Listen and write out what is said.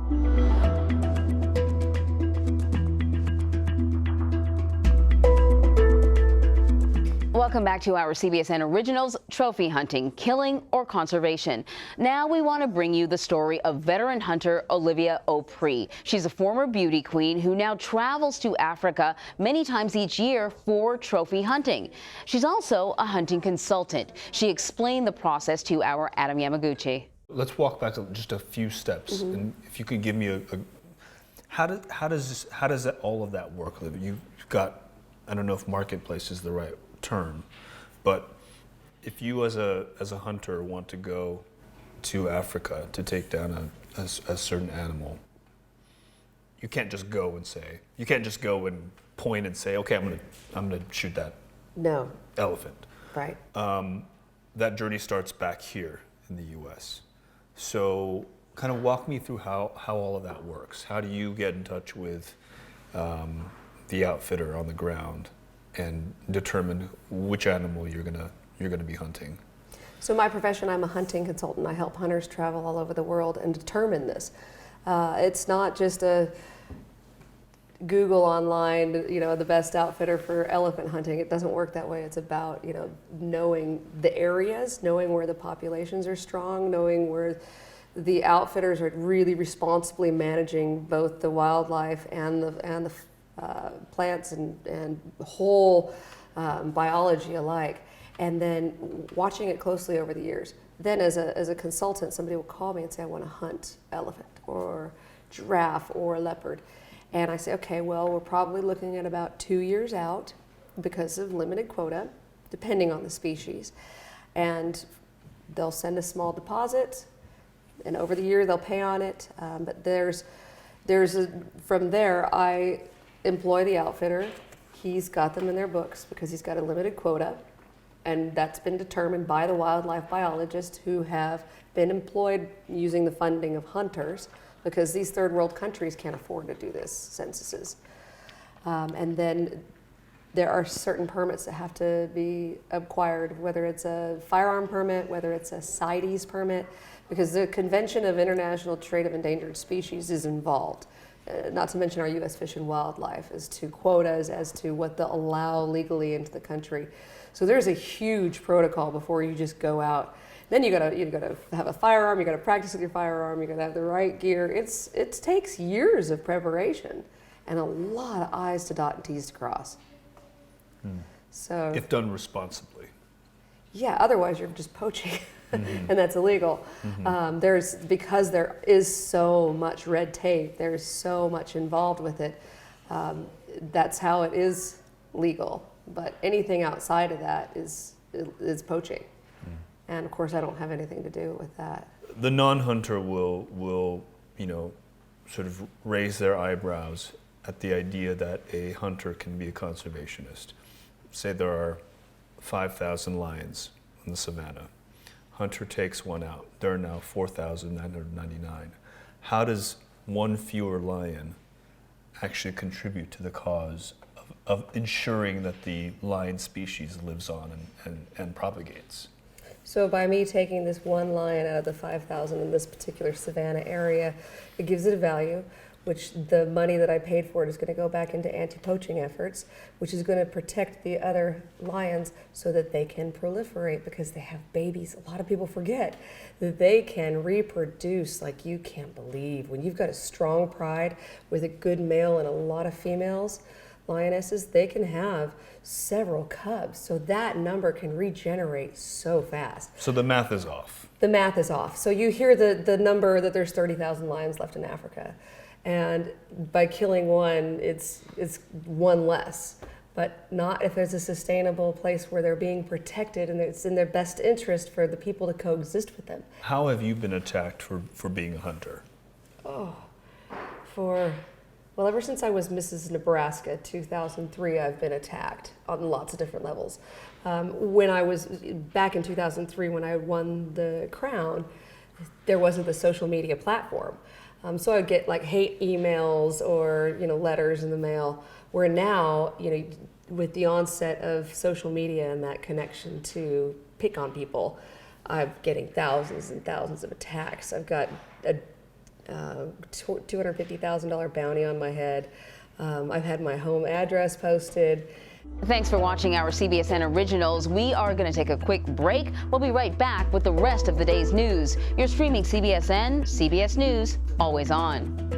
Welcome back to our CBSN Originals Trophy Hunting, Killing or Conservation. Now we want to bring you the story of veteran hunter Olivia Opre. She's a former beauty queen who now travels to Africa many times each year for trophy hunting. She's also a hunting consultant. She explained the process to our Adam Yamaguchi. Let's walk back just a few steps, and if you could give me how does all of that work, Olivia? You've got, I don't know if marketplace is the right term, but if you as a hunter want to go to Africa to take down a certain animal, you can't just go and point and say, okay, I'm gonna shoot that elephant. Right. That journey starts back here in the U.S. So kind of walk me through how all of that works. How do you get in touch with the outfitter on the ground and determine which animal you're gonna be hunting? So my profession, I'm a hunting consultant. I help hunters travel all over the world and determine this. It's not just a Google online, the best outfitter for elephant hunting. It doesn't work that way. It's about, knowing the areas, knowing where the populations are strong, knowing where the outfitters are really responsibly managing both the wildlife and the plants and whole biology alike, and then watching it closely over the years. Then as a consultant, somebody will call me and say, I want to hunt elephant or giraffe or leopard. And I say, okay, well, we're probably looking at about 2 years out because of limited quota, depending on the species. And they'll send a small deposit, and over the year they'll pay on it. But from there, I employ the outfitter. He's got them in their books because he's got a limited quota, and that's been determined by the wildlife biologists who have been employed using the funding of hunters, because these third world countries can't afford to do this censuses. And then there are certain permits that have to be acquired, whether it's a firearm permit, whether it's a CITES permit, because the Convention of International Trade of Endangered Species is involved. Not to mention our U.S. Fish and Wildlife as to quotas, as to what they'll allow legally into the country. So there's a huge protocol before you just go out. Then you gotta have a firearm, you gotta practice with your firearm, you gotta have the right gear. It takes years of preparation and a lot of I's to dot and T's to cross. So if done responsibly. Yeah, otherwise you're just poaching. And that's illegal. Because there is so much red tape, there's so much involved with it, that's how it is legal. But anything outside of that is poaching. And of course I don't have anything to do with that. The non-hunter will sort of raise their eyebrows at the idea that a hunter can be a conservationist. Say there are 5,000 lions in the savannah. Hunter takes one out. There are now 4,999. How does one fewer lion actually contribute to the cause of ensuring that the lion species lives on and propagates? So by me taking this one lion out of the 5,000 in this particular savanna area, it gives it a value, which the money that I paid for it is going to go back into anti-poaching efforts, which is going to protect the other lions so that they can proliferate because they have babies. A lot of people forget that they can reproduce like you can't believe. When you've got a strong pride with a good male and a lot of females, lionesses, they can have several cubs. So that number can regenerate so fast. So the math is off. The math is off. So you hear the number that there's 30,000 lions left in Africa. And by killing one, it's one less. But not if there's a sustainable place where they're being protected and it's in their best interest for the people to coexist with them. How have you been attacked for being a hunter? Well, ever since I was Mrs. Nebraska, 2003, I've been attacked on lots of different levels. When I was back in 2003, when I won the crown, there wasn't the social media platform. So I'd get like hate emails or letters in the mail. Where now, with the onset of social media and that connection to pick on people, I'm getting thousands and thousands of attacks. I've got $250,000 bounty on my head. I've had my home address posted. Thanks for watching our CBSN Originals. We are going to take a quick break. We'll be right back with the rest of the day's news. You're streaming CBSN, CBS News, always on.